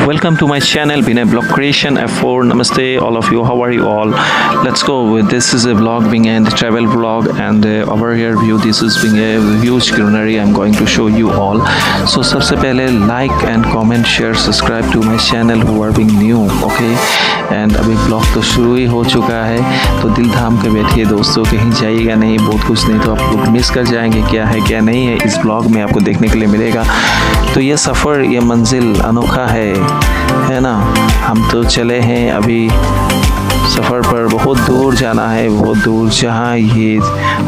Welcome to my channel Vinay Blog Creation F4. Namaste all of you. How are you all? Let's go. This is a vlog being a travel vlog, and over here view, this is being a huge greenery I'm going to show you all. So सबसे पहले like and comment, share, subscribe to my channel who are being new, okay? And अभी blog तो शुरू ही हो चुका है, तो दिल थाम के बैठिए दोस्तों, कहीं जाइएगा नहीं, बहुत कुछ नहीं तो आप लोग मिस कर जाएंगे। क्या है क्या नहीं है इस ब्लॉग में आपको देखने के लिए मिलेगा। तो ये सफ़र, ये मंजिल अनोखा है ना। हम तो चले हैं अभी सफ़र पर, बहुत दूर जाना है, बहुत दूर, जहाँ ये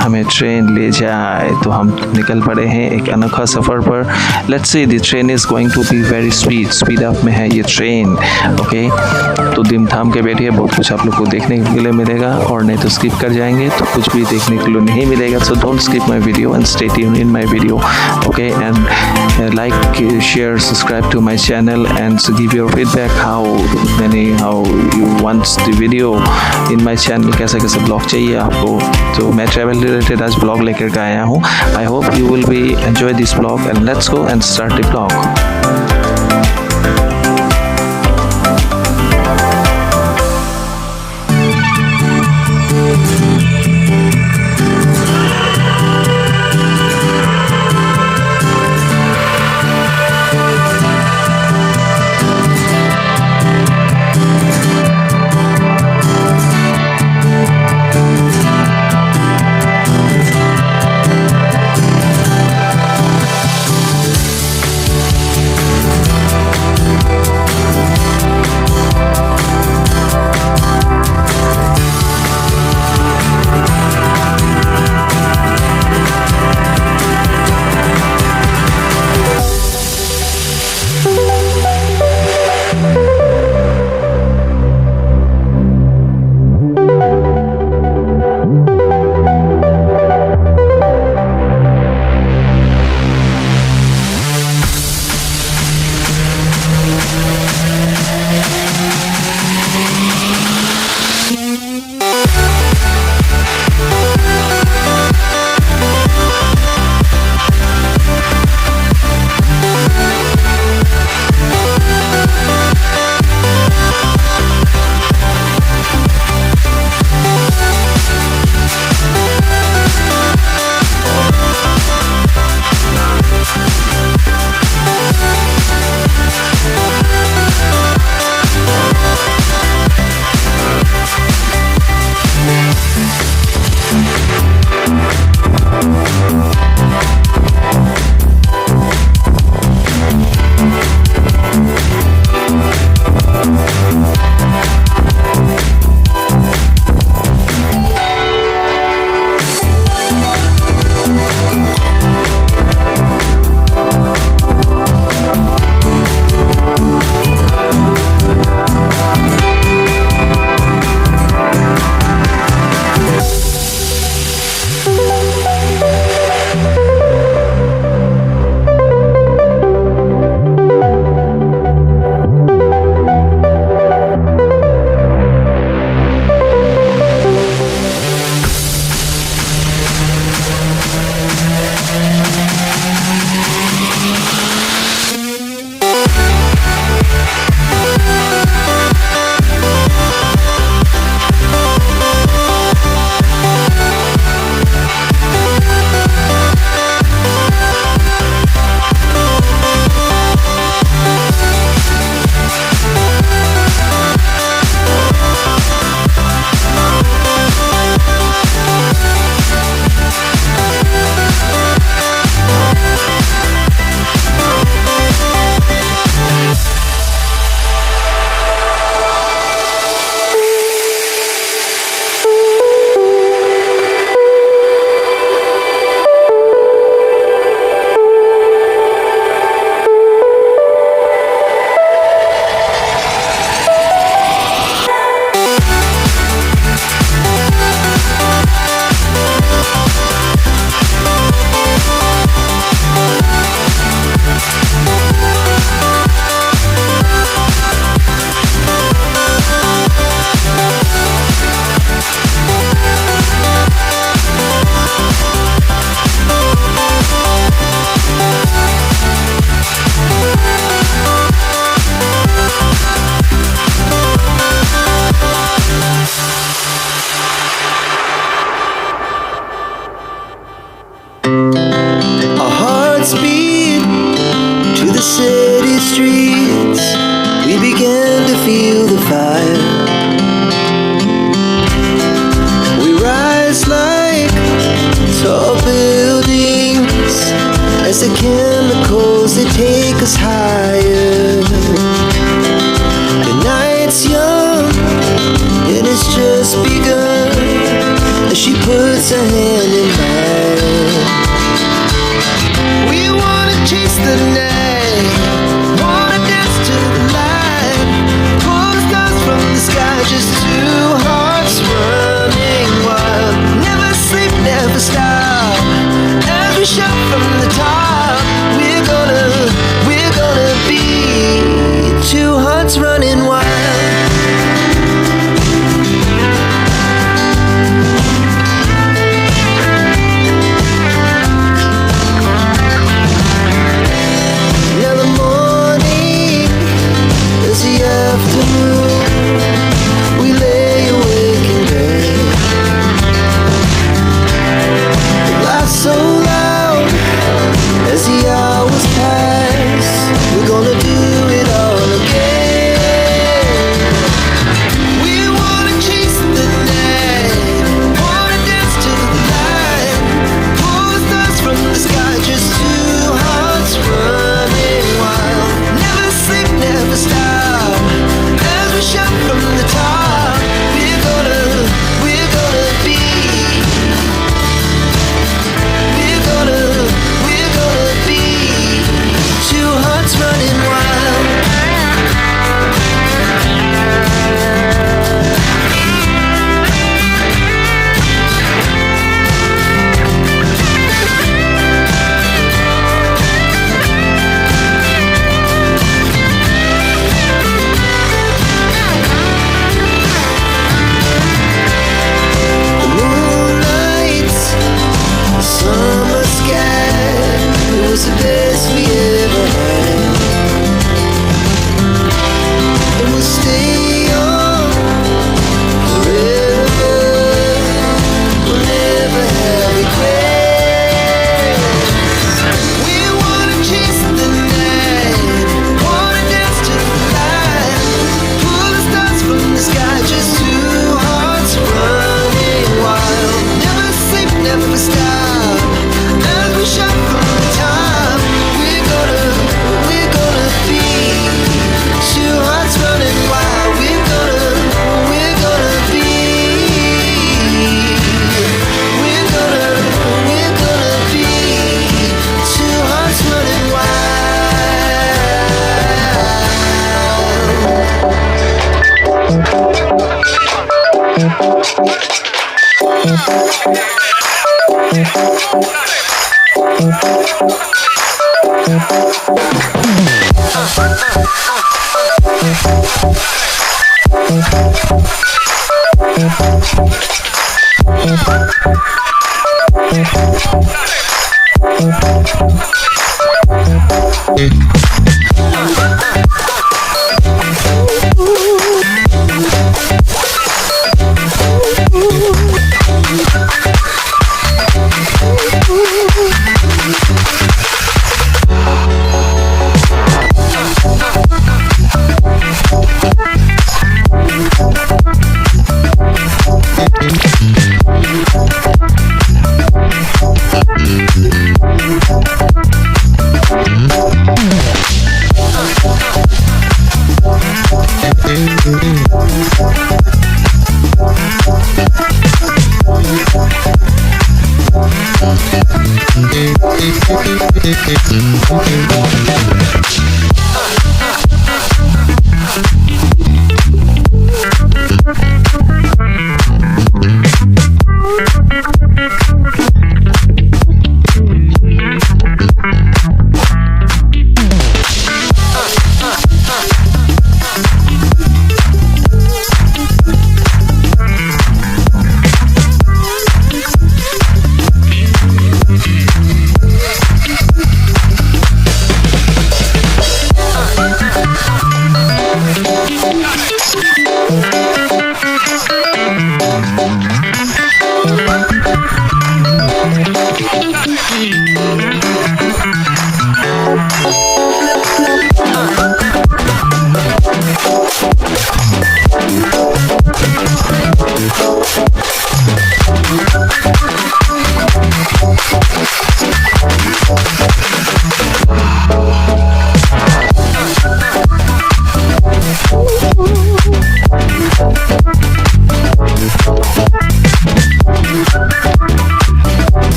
हमें ट्रेन ले जाए। तो हम निकल पड़े हैं एक अनोखा सफ़र पर। Let's see, the train is going to be very speed up में है ये ट्रेन, ओके। तो दिल थाम के बैठिए, बहुत कुछ आप लोग को देखने के लिए मिलेगा, और नहीं तो स्किप कर जाएंगे तो कुछ भी देखने के लिए नहीं मिलेगा। So don't skip my video and stay tuned in my video, okay. And like, share, subscribe to my channel and give your feedback how you want the video in my channel. कैसा कैसा blog चाहिए आपको, तो मैं travel related आज blog लेकर के आया हूँ। I hope you will be enjoy this blog and let's go and start the blog.